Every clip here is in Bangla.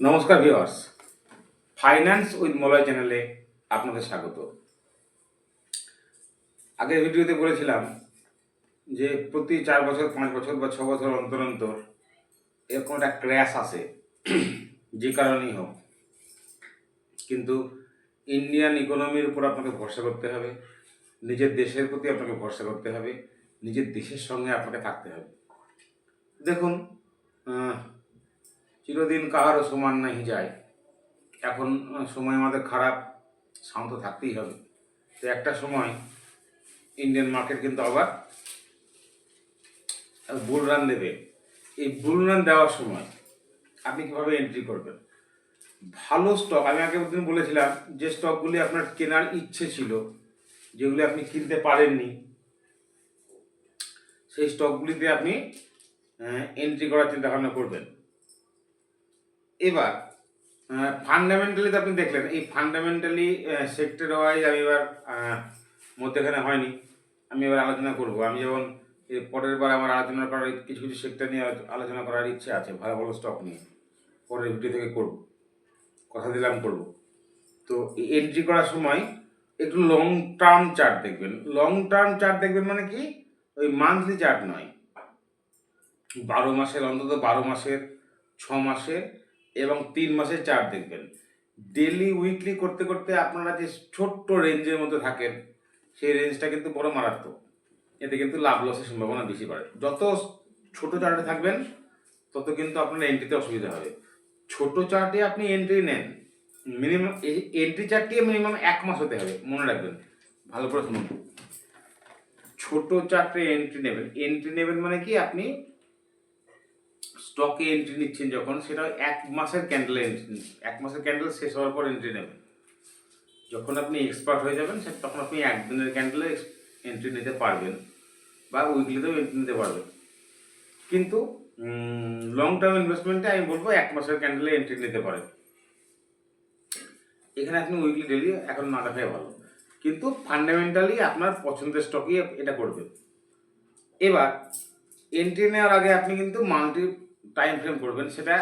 নমস্কার ভিউয়ার্স, ফাইন্যান্স উইথ মলয় চ্যানেলে আপনাদের স্বাগত। আগের ভিডিওতে বলেছিলাম যে প্রতি 4 বছর 5 বছর বা 6 বছর অন্তর অন্তর এরকম একটা ক্র্যাশ আসে, যে কারণেই হোক। কিন্তু ইন্ডিয়ান ইকোনমির উপর আপনাকে ভরসা করতে হবে, নিজের দেশের প্রতি আপনাকে ভরসা করতে হবে, নিজের দেশের সঙ্গে আপনাকে থাকতে হবে। দেখুন, চিরদিন কাহারও সমান নাহি যায়। এখন সময় আমাদের খারাপ, শান্ত থাকতেই হবে। তো একটা সময় ইন্ডিয়ান মার্কেট কিন্তু আবার বুল রান দেবে। এই বুল রান দেওয়ার সময় আপনি কীভাবে এন্ট্রি করবেন? ভালো স্টক, আমি আগের দিন বলেছিলাম যে স্টকগুলি আপনার কেনার ইচ্ছে ছিল, যেগুলি আপনি কিনতে পারেননি, সেই স্টকগুলিতে আপনি এন্ট্রি করার চিন্তা ভাবনা করবেন। এবার ফান্ডামেন্টালিতে আপনি দেখলেন, এই ফান্ডামেন্টালি সেক্টর ওয়াইজ আমি এবার মধ্যেখানে হয়নি, আমি এবার আলোচনা করব। আমি যেমন পরের বার আমার আলোচনা করার কিছু কিছু সেক্টর নিয়ে আলোচনা করার ইচ্ছে আছে, ভালো ভালো স্টক নিয়ে পরের ভিডিও থেকে করব, কথা দিলাম করব। তো এই এন্ট্রি করার সময় একটু লং টার্ম চার্ট দেখবেন। লং টার্ম চার্ট দেখবেন মানে কি, ওই মান্থলি চার্ট নয়, 12 মাসের, অন্তত 12 মাসের, 6 মাসের এবং 3 মাসের চার্ট দেখবেন। ডেলি উইকলি করতে করতে আপনারা যে ছোট্ট রেঞ্জের মধ্যে থাকেন, সেই রেঞ্জটা কিন্তু বড় মারাত্মক। এতে কিন্তু লাভ লসের সম্ভাবনা বেশি বাড়ে। যত ছোট চার্টে থাকবেন তত কিন্তু আপনার এন্ট্রিতে অসুবিধা হবে। ছোট চার্টে আপনি এন্ট্রি নেন, মিনিমাম এন্ট্রি চার্টে মিনিমাম 1 মাস হতে হবে, মনে রাখবেন, ভালো করে শুনুন। ছোট চার্টে এন্ট্রি নেবেন মানে কি, আপনি স্টকে এন্ট্রি নিচ্ছেন যখন, সেটা 1 মাসের ক্যান্ডেলে এন্ট্রি, 1 মাসের ক্যান্ডেল শেষ হওয়ার পর এন্ট্রি নেবেন। যখন আপনি এক্সপার্ট হয়ে যাবেন তখন আপনি 1 দিনের ক্যান্ডেলে এন্ট্রি নিতে পারবেন, বা উইকলিতেও এন্ট্রি নিতে পারবেন। কিন্তু লং টার্ম ইনভেস্টমেন্টে আমি বলবো 1 মাসের ক্যান্ডেলে এন্ট্রি নিতে পারেন। এখানে আপনি উইকলি ডেলি এখন না দেখাই ভালো, কিন্তু ফান্ডামেন্টালি আপনার পছন্দের স্টকই এটা করবেন। এবার এন্ট্রি নেওয়ার আগে আপনি কিন্তু মাল্টি টাইম ফ্রেম করবেন, সেটা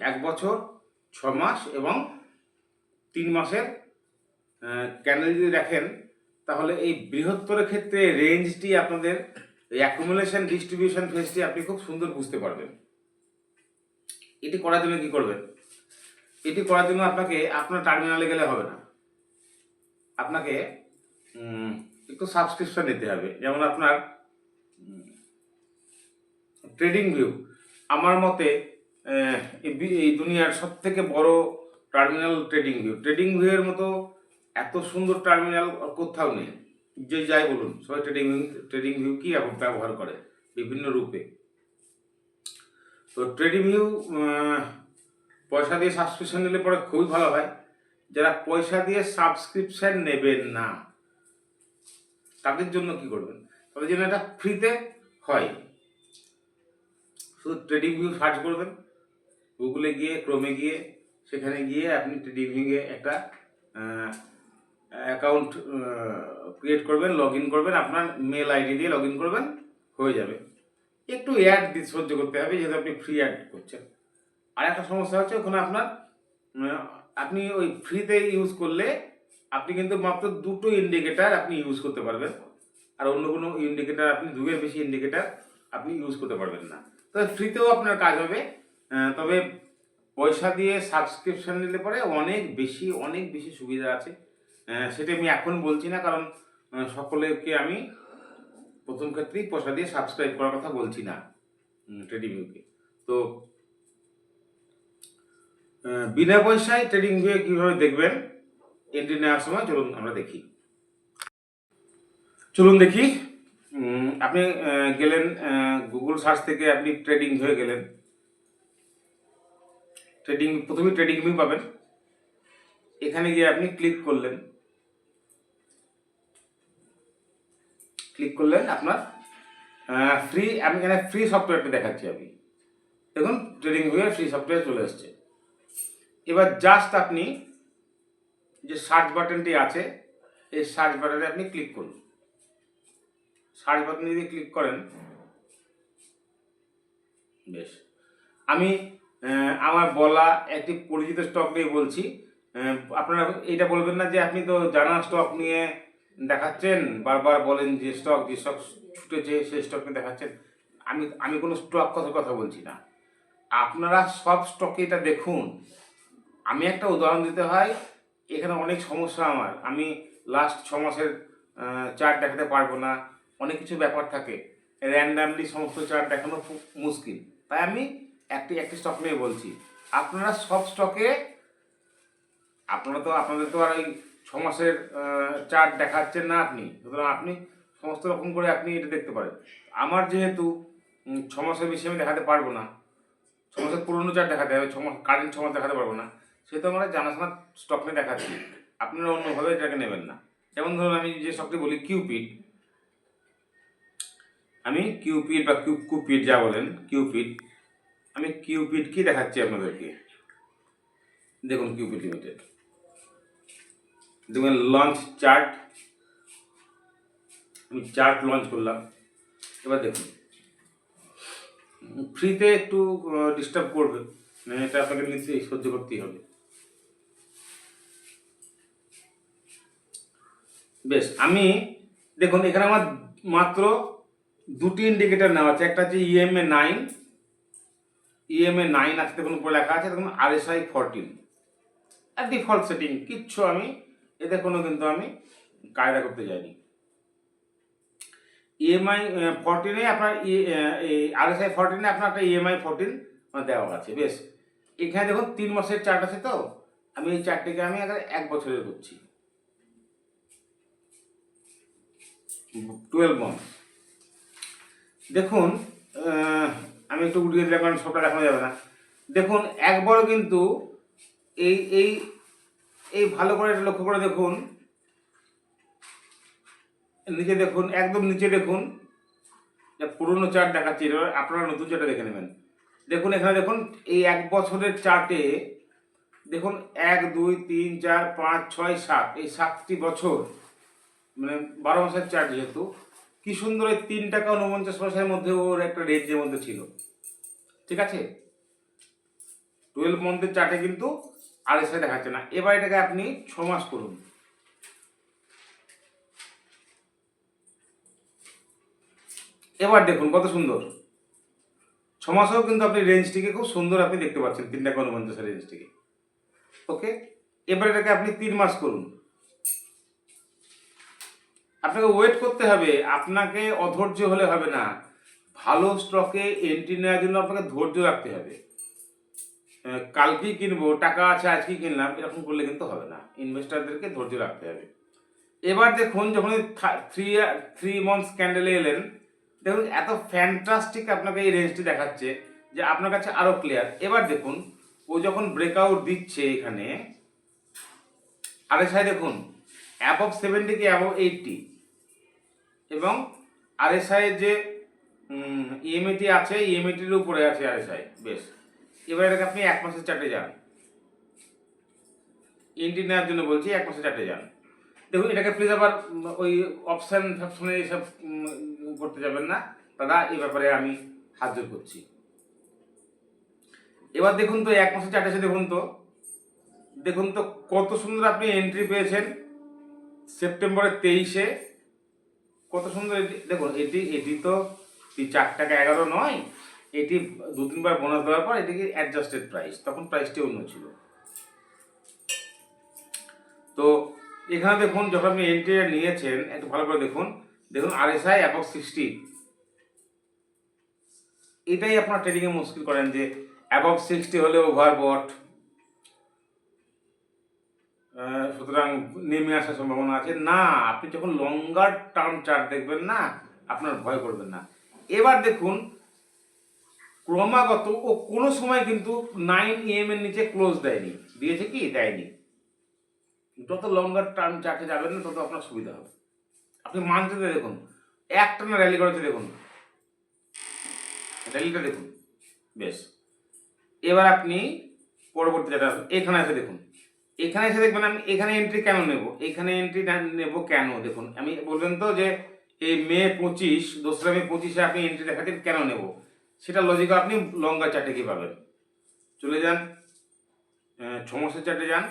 1 বছর, 6 মাস এবং 3 মাসের ক্যান্ডেল যদি দেখেন, তাহলে এই বৃহত্তর ক্ষেত্রে রেঞ্জটি আপনাদের এই অ্যাকুমুলেশন ডিস্ট্রিবিউশন ফেজটি আপনি খুব সুন্দর বুঝতে পারবেন। এটি করার জন্য কি করবেন? এটি করার জন্য আপনাকে আপনার টার্মিনালে গেলে হবে না, আপনাকে একটু সাবস্ক্রিপশন নিতে হবে। যেমন আপনার ট্রেডিং ভিউ, আমার মতে এই দুনিয়ার সব থেকে বড় টার্মিনাল ট্রেডিং ভিউয়ের মতো এত সুন্দর টার্মিনাল কোথাও নেই। যে যাই বলুন, সবাই ট্রেডিং ভিউ কি ব্যবহার করে বিভিন্ন রূপে। তো ট্রেডিং ভিউ পয়সা দিয়ে সাবস্ক্রিপশন নিলে পরে খুবই ভালো হয়। যারা পয়সা দিয়ে সাবস্ক্রিপশন নেবেন না, তাদের জন্য কি করবেন? তাদের জন্য এটা ফ্রিতে হয়। শুধু ট্রেডিং ভিউ সার্চ করবেন, গুগলে গিয়ে, ক্রোমে গিয়ে, সেখানে গিয়ে আপনি ট্রেডিং ভিউয়ে একটা অ্যাকাউন্ট ক্রিয়েট করবেন, লগ ইন করবেন, আপনার মেল আইডি দিয়ে লগ ইন করবেন, হয়ে যাবে। একটু অ্যাড সহ্য করতে হবে, যেহেতু আপনি ফ্রি অ্যাড করছেন। আর একটা সমস্যা হচ্ছে, ওখানে আপনার আপনি ওই ফ্রিতে ইউজ করলে আপনি কিন্তু মাত্র 2টো ইন্ডিকেটার আপনি ইউজ করতে পারবেন, আর অন্য কোনো ইন্ডিকেটার আপনি 2-এর বেশি ইন্ডিকেটার আপনি ইউজ করতে পারবেন না। তবে ফ্রিতেও আপনার কাজ হবে, তবে পয়সা দিয়ে সাবস্ক্রিপশন নিলে পরে অনেক বেশি সুবিধা আছে। সেটা আমি এখন বলছি না, কারণ সকলকে আমি প্রথম ক্ষেত্রেই পয়সা দিয়ে সাবস্ক্রাইব করার কথা বলছি না ট্রেডিং ভিউকে। তো বিনা পয়সায় ট্রেডিং ভিউ কীভাবে দেখবেন এন্ট্রি নেওয়ার সময়, চলুন দেখি। আপনি গেলেন গুগল সার্চ থেকে, আপনি ট্রেডিং ভিউয়ে গেলেন, প্রথমে ট্রেডিং ভিউ পাবেন। এখানে গিয়ে আপনি ক্লিক করলেন, আপনার আমি এখানে ফ্রি সফটওয়্যারটা দেখাচ্ছি। আমি দেখুন, ট্রেডিং ভিউয়ে ফ্রি সফটওয়্যার চলে এসছে। এবার জাস্ট আপনি যে সার্চ বাটনটি আছে, এই সার্চ বাটনে আপনি ক্লিক করুন। সার্চ বাটনে যদি ক্লিক করেন, বেশ, আমি আমার বলা একটি পরিচিত স্টক নিয়ে বলছি। আপনারা এইটা বলবেন না যে আপনি তো জানা স্টক নিয়ে দেখাচ্ছেন, বারবার বলেন যে স্টক ছুটেছে সেই স্টক নিয়ে দেখাচ্ছেন। আমি আমি কোনো স্টক কথা বলছি না। আপনারা সব স্টকে এটা দেখুন। আমি একটা উদাহরণ দিতে হয়, এখানে অনেক সমস্যা আমার। আমি লাস্ট 6 মাসের চার্ট দেখাতে পারবো না, অনেক কিছু ব্যাপার থাকে, র্যান্ডামলি সমস্ত চার্ট দেখানো খুব মুশকিল। তাই আমি একটি স্টক নিয়ে বলছি। আপনারা সব স্টকে, আপনাদের তো আর ওই 6 মাসের চার্ট দেখাচ্ছেন না আপনি, সুতরাং আপনি সমস্ত রকম করে আপনি এটা দেখতে পারেন। আমার যেহেতু 6 মাসের বেশি আমি দেখাতে পারবো না, 6 মাসের পুরনো চার্ট দেখাতে হবে, 6 মাস কারেন্ট 6 মাস দেখাতে পারবো না, সেহেতু আমরা জানাশোনা স্টক নিয়ে দেখাচ্ছি। আপনারা অন্যভাবে এটাকে নেবেন না। যেমন ধরুন আমি যে স্টকটি বলি কিউপিড, আমি কিউপিড বা কুপিড যা বলেন কিউপিড, আমি কিউপিড কি দেখাচ্ছি আপনাদেরকে। দেখুন কিউপিড লিমিটেড, দেখবেন লঞ্চ চার্ট, আমি চার্ট লঞ্চ করলাম। এবার দেখুন ফ্রিতে একটু ডিস্টার্ব করবে, এটা আপনাকে নিশ্চয়ই সহ্য করতেই হবে। বেশ, আমি দেখুন এখানে আমার মাত্র দুটি ইন্ডিকেটার নেওয়া আছে। একটা হচ্ছে EMA9 আছে, দেখুন উপরে লেখা আছে, দেখুন RSI 14 আর ডিফল্ট সেটিং, কিচ্ছু আমি এতে কোনো কিন্তু আমি কায়দা করতে যাইনি। EMI 14-এ আপনার RSI 14-এ আপনার একটা EMI 14 দেওয়া আছে। বেশ, এখানে দেখুন 3 মাসের চার্ট আছে, তো আমি এই চার্টটিকে আমি আগে 1 বছরের করছি, 12 মান্থ। দেখুন আমি একটু উঠিয়ে দিলাম কারণ সবটা দেখানো যাবে না। দেখুন একবারও কিন্তু এই এই এই ভালো করে এটা লক্ষ্য করে দেখুন, নিচে দেখুন, একদম নিচে দেখুন, পুরনো চার্ট দেখাচ্ছি, এবার আপনারা নতুন চার্টে দেখে নেবেন। দেখুন এখানে দেখুন এই 1 বছরের চার্টে দেখুন 1 2 3 4 5 6 7, এই 7টি বছর, মানে 12 মাসের চার্ট যেহেতু, কি সুন্দর এই 3 টাকা 49 পয়সার মধ্যে ওর একটা রেঞ্জের মধ্যে ছিল। ঠিক আছে, 12 মান্থের চার্টে কিন্তু RSI দেখাচ্ছে না। এবার এটাকে আপনি 6 মাস করুন, এবার দেখুন কত সুন্দর। 6 মাসেও কিন্তু আপনি রেঞ্জটিকে খুব সুন্দর আপনি দেখতে পাচ্ছেন, 3 টাকা 49 রেঞ্জটিকে। ওকে, এবার এটাকে আপনি 3 মাস করুন। আপনাকে ওয়েট করতে হবে, আপনাকে অধৈর্য হলে হবে না। ভালো স্টকে এন্ট্রি নেওয়ার জন্য আপনাকে ধৈর্য রাখতে হবে। কালকেই কিনবো, টাকা আছে আজকেই কিনলাম, এরকম করলে কিন্তু হবে না। ইনভেস্টারদেরকে ধৈর্য রাখতে হবে। এবার দেখুন যখন 3 মান্থস ক্যান্ডেলে এলেন, দেখুন এত ফ্যান্টাস্টিক আপনাকে এই রেঞ্জটি দেখাচ্ছে যে আপনার কাছে আরো ক্লিয়ার। এবার দেখুন ও যখন ব্রেকআউট দিচ্ছে এখানে, RSI দেখুন অ্যাবভ 70 কি অ্যাবভ 80, এবং RSI এর যে EMAটি আছে, EMAটির উপরে আছে RSI। বেশ, এবার এটাকে আপনি 1 মাসের চার্টে যান, এন্ট্রি নেওয়ার জন্য বলছি, 1 মাসের চার্টে যান। দেখুন এটাকে প্লিজ আবার ওই অপশান ফপশনে এসব করতে যাবেন না, দাদা এই ব্যাপারে আমি হাত জোর করছি। এবার দেখুন তো 1 মাসের চার্ট এসে দেখুন তো কত সুন্দর আপনি এন্ট্রি পেয়েছেন সেপ্টেম্বরের 23-এ, কত সুন্দর দেখুন। এটি তো 4 টাকা 11 নয়, এটি 2-3 বার বোনাস দেওয়ার পর এটিকে অ্যাডজাস্টেড প্রাইস, তখন প্রাইসটি অন্য ছিল। তো এখানে দেখুন যখন আপনি এন্ট্রি নিয়েছেন, একটু ভালো করে দেখুন, RSI অ্যাবভ 60, এটাই আপনার ট্রেডিংয়ে মুশকিল করেন যে অ্যাবভ 60 হলে ওভারবট, সুতরাং নেমে আসার সম্ভাবনা আছে। না, আপনি যখন লঙ্গার টার্ম চার্ট দেখবেন না, আপনার ভয় করবেন না। এবার দেখুন ক্রমাগত ও কোনো সময় কিন্তু 9 AM এর নিচে ক্লোজ দেয়নি, দিয়েছে কি দেয়নি। যত লঙ্গার টার্ম চার্টে যাবেন না তত আপনার সুবিধা হবে। আপনি মান্থলিতে দেখুন, একটানা র্যালি করেছে, দেখুন র্যালিটা দেখুন। বেশ, এবার আপনি পরবর্তী যেটা এখানে এসে দেখুন, এখানে এসে দেখবেন আমি এখানে এন্ট্রি কেন নেব, এখানে এন্ট্রি নেব কেন, দেখুন আমি বলবেন তো যে এই মে 25, 2রা মে 25-এ আপনি এন্ট্রি দেখাচ্ছেন, কেন নেব, সেটা লজিক আপনি লঙ্গার চার্টে কি পাবেন। চলে যান 6 মাসের চার্টে যান।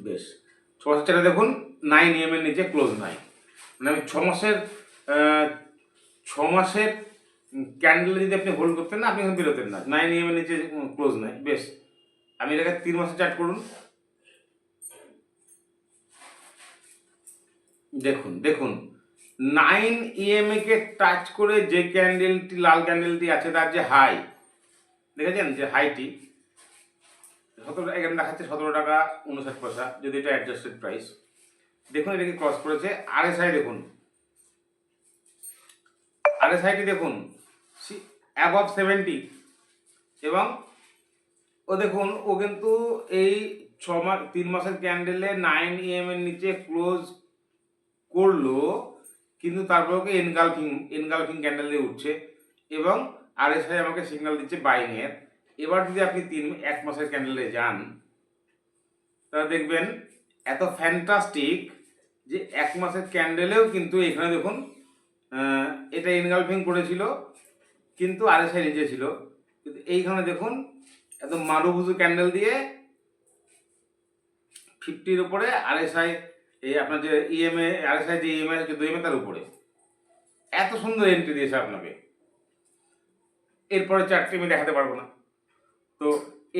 বেশ, 6 মাসের চার্টে দেখুন 9 EM এর নিচে ক্লোজ নাই, মানে আমি 6 মাসের ক্যান্ডেল যদি আপনি হোল্ড করতেন না, আপনি এখন বেরোতেন না। 9 EM এর নিচে ক্লোজ নাই। বেশ, আমি এটাকে 3 মাসের চার্ট করুন। দেখুন দেখুন 9 EMA কে টাচ করে যে ক্যান্ডেলটি, লাল ক্যান্ডেলটি আছে, তার যে হাই দেখেছেন, যে হাইটি 17, এখানে দেখাচ্ছে 17 টাকা 59 পয়সা, যদি এটা অ্যাডজাস্টেড প্রাইস। দেখুন এটাকে ক্রস করেছে। RSI দেখুন, RSIটি দেখুন অ্যাবভ 70, এবং ও দেখুন ও কিন্তু এই 3 মাসের ক্যান্ডেলে 9 EM এর নিচে ক্লোজ করলো, কিন্তু তারপর ওকে এনগালফিং ক্যান্ডেল দিয়ে উঠছে, এবং RSI আমাকে সিগন্যাল দিচ্ছে বাইং এর। এবার যদি আপনি 1 মাসের ক্যান্ডেলে যান, তাহলে দেখবেন এত ফ্যান্টাস্টিক যে 1 মাসের ক্যান্ডেলেও কিন্তু এখানে দেখুন এটা এনগালফিং করেছিল, কিন্তু RSI নিচে ছিল, কিন্তু এইখানে দেখুন এত মারুভুজু ক্যান্ডেল দিয়ে 50-র উপরে RSI, এই আপনার যে EMA RSI যে EMA 14 EMA তার উপরে এত সুন্দর এন্ট্রি দিয়েছে আপনাকে। এরপরে চারটি আমি দেখাতে পারবো না। তো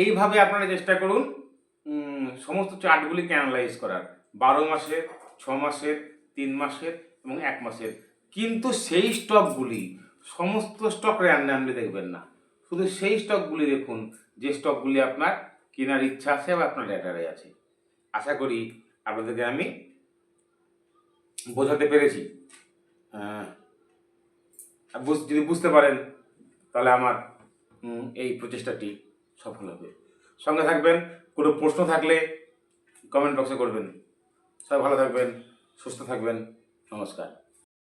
এইভাবে আপনারা চেষ্টা করুন সমস্ত চার্টগুলিকে অ্যানালাইজ করার, 12 মাসের, 6 মাসের, 3 মাসের এবং 1 মাসের। কিন্তু সেই স্টকগুলি, সমস্ত স্টক র্যান্ডামলি দেখবেন না, শুধু সেই স্টকগুলি দেখুন যে স্টকগুলি আপনার কেনার ইচ্ছা আছে বা আপনার ডেটারে আছে। আশা করি আপনাদেরকে আমি বোঝাতে পেরেছি। যদি বুঝতে পারেন তাহলে আমার এই প্রচেষ্টাটি সফল হবে। সঙ্গে থাকবেন। কোনো প্রশ্ন থাকলে কমেন্ট বক্সে করবেন। সবাই ভালো থাকবেন, সুস্থ থাকবেন। নমস্কার।